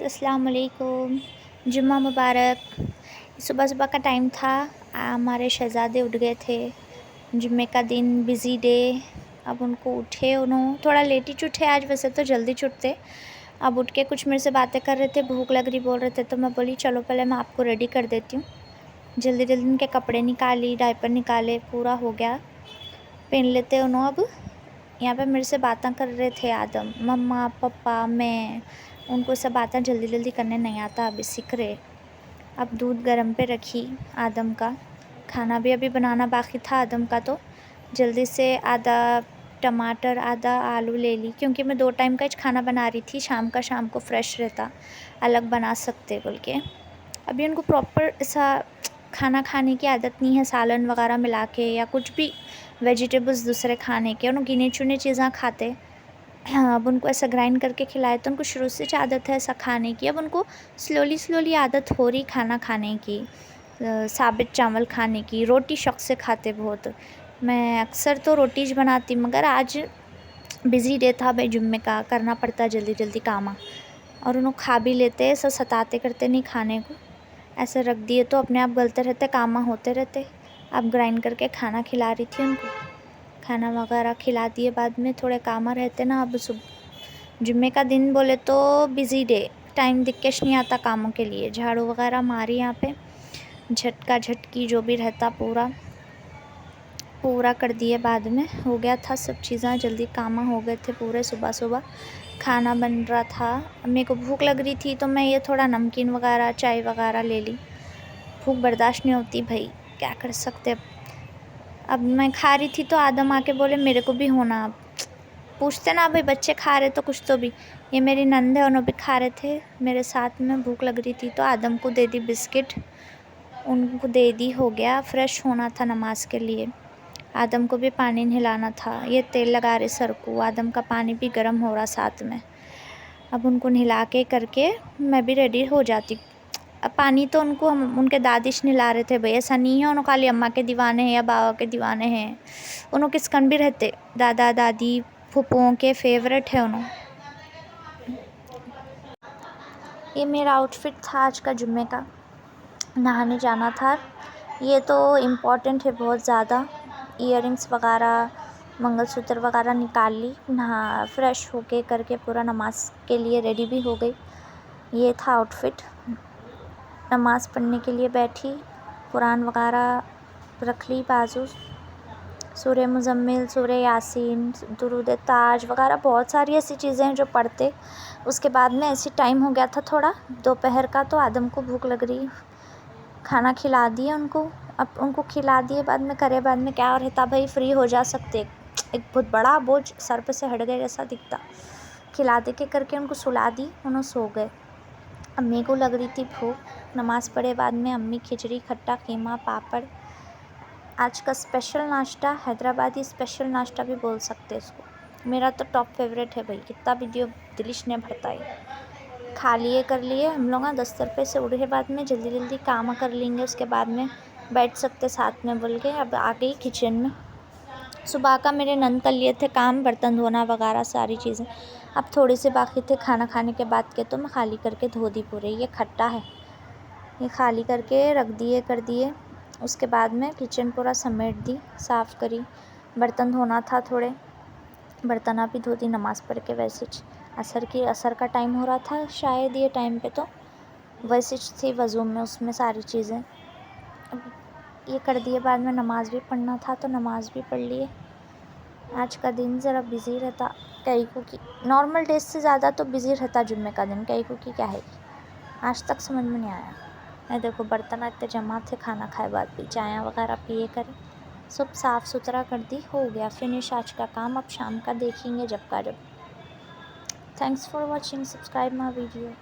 अस्सलाम वालेकुम। जुम्मा मुबारक। सुबह सुबह का टाइम था। हमारे शहज़ादे उठ गए थे। जुम्मे का दिन बिज़ी डे। अब उनको उठे, उन्होंने थोड़ा लेट ही उठे आज, वैसे तो जल्दी छुटते। अब उठ के कुछ मेरे से बातें कर रहे थे, भूख लग रही बोल रहे थे, तो मैं बोली चलो पहले मैं आपको रेडी कर देती हूँ। जल्दी जल्दी उनके कपड़े निकाली, डायपर निकाले, पूरा हो गया, पहन लेते उन्होंने। अब यहाँ पे मेरे से बातें कर रहे थे आदम, मम्मा पापा मैं। उनको सब बातें जल्दी जल्दी करने नहीं आता, अभी सीख रहे। अब दूध गर्म पे रखी आदम का, खाना भी अभी बनाना बाकी था आदम का, तो जल्दी से आधा टमाटर आधा आलू ले ली, क्योंकि मैं 2 टाइम का ही खाना बना रही थी। शाम को फ्रेश रहता, अलग बना सकते बोल के। अभी उनको प्रॉपर ऐसा खाना खाने की आदत नहीं है, सालन वगैरह मिला के या कुछ भी वेजिटेबल्स दूसरे खाने के। उन्होंने गिने चुने चीज़ें खाते। हाँ, अब उनको ऐसा ग्राइंड करके खिलाए तो उनको शुरू से आदत है ऐसा खाने की। अब उनको स्लोली आदत हो रही खाना खाने की, साबित चावल खाने की। रोटी शौक से खाते बहुत। मैं अक्सर तो रोटी बनाती, मगर आज बिज़ी डे था भाई, जुम्मे का करना पड़ता जल्दी जल्दी काम। और उन्होंने खा भी लेते, ऐसा सताते करते नहीं खाने को। ऐसे रख दिए तो अपने आप गलते रहते, काम होते रहते। अब ग्राइंड करके खाना खिला रही थी उनको, खाना वगैरह खिला दिए। बाद में थोड़े काम रहते ना। अब जुम्मे का दिन बोले तो बिज़ी डे, टाइम दिक्कत नहीं आता कामों के लिए। झाड़ू वगैरह मारी, यहाँ पे झटका झटकी जो भी रहता पूरा कर दिए। बाद में हो गया था सब चीज़ें, जल्दी काम हो गए थे पूरे। सुबह सुबह खाना बन रहा था, मेरे को भूख लग रही थी तो मैं ये थोड़ा नमकीन वगैरह चाय वगैरह ले ली। भूख बर्दाश्त नहीं होती भाई, क्या कर सकते। अब मैं खा रही थी तो आदम आके बोले मेरे को भी होना। अब पूछते ना भाई, बच्चे खा रहे तो कुछ तो भी। ये मेरी नंद है, उन्होंने भी खा रहे थे मेरे साथ में। भूख लग रही थी तो आदम को दे दी बिस्किट, उनको दे दी। हो गया, फ्रेश होना था नमाज के लिए। आदम को भी पानी नहलाना था। ये तेल लगा रहे सर को, आदम का पानी भी गर्म हो रहा साथ में। अब उनको नहला के करके मैं भी रेडी हो जाती। अब पानी तो उनको हम उनके दादिश नहला रहे थे भाई, ऐसा नहीं है उन्होंने खाली अम्मा के दीवाने हैं या बाबा के दीवाने हैं। उन्होंने किसकन भी रहते, दादा दादी फूफुओं के फेवरेट है उन्होंने। ये मेरा आउटफिट था आज का जुम्मे का, नहाने जाना था। ये तो इम्पॉर्टेंट है बहुत ज़्यादा। इयररिंग्स वगैरह मंगलसूत्र वगैरह निकाल ली, नहा फ्रेश होके करके पूरा नमाज के लिए रेडी भी हो गई। ये था आउटफिट। नमाज़ पढ़ने के लिए बैठी, कुरान वगैरह रख ली बाजू, सूरह मुज़म्मिल, सूरह यासीन, दुरूद ताज वगैरह बहुत सारी ऐसी चीज़ें हैं जो पढ़ते। उसके बाद में ऐसी टाइम हो गया था थोड़ा दोपहर का, तो आदम को भूख लग रही, खाना खिला दिए उनको। अब उनको खिला दिए बाद में करे, बाद में क्या रहता भाई, फ्री हो जा सकते। एक बहुत बड़ा बोझ सर पे से हट गए जैसा दिखता। खिला दे के करके उनको सुला दी, उन्होंने सो गए। अम्मी को लग रही थी भूख, नमाज़ पढ़े बाद में अम्मी खिचड़ी खट्टा कीमा पापड़। आज का स्पेशल नाश्ता, हैदराबादी स्पेशल नाश्ता भी बोल सकते इसको। मेरा तो टॉप फेवरेट है भाई, कितना भी दियो दिलिश ने भरता है। खा लिए कर लिए हम लोग, 10 पे से उड़े बाद में जल्दी जल्दी काम कर लेंगे, उसके बाद में बैठ सकते साथ में बोल के। अब आ गई किचन में। सुबह का मेरे नंद कर लिए थे काम, बर्तन धोना वगैरह सारी चीज़ें। अब थोड़ी सी बाकी थे खाना खाने के बाद के, तो मैं खाली करके धो दी पूरे। ये खट्टा है, ये खाली करके रख दिए कर दिए। उसके बाद में किचन पूरा समेट दी, साफ़ करी। बर्तन धोना था थोड़े, बर्तन भी धो दी नमाज़ पढ़ के। वैसे असर का टाइम हो रहा था शायद ये टाइम पे, तो वैसे थी वज़ू में, उसमें सारी चीज़ें अब ये कर दिए। बाद में नमाज़ भी पढ़ना था तो नमाज़ भी पढ़ लिए। आज का दिन ज़रा बिज़ी रहता, कई को की नॉर्मल डेज से ज़्यादा तो बिज़ी रहता जुम्मे का दिन। कई को की क्या है, आज तक समझ में नहीं आया। मैं देखो बर्तन इतने जमा थे, खाना खाए बाद भी चाय वगैरह पिए कर सब साफ़ सुथरा कर दी। हो गया फिनिश आज का काम। अब शाम का देखेंगे जब का जब। Thanks for watching, subscribe my video.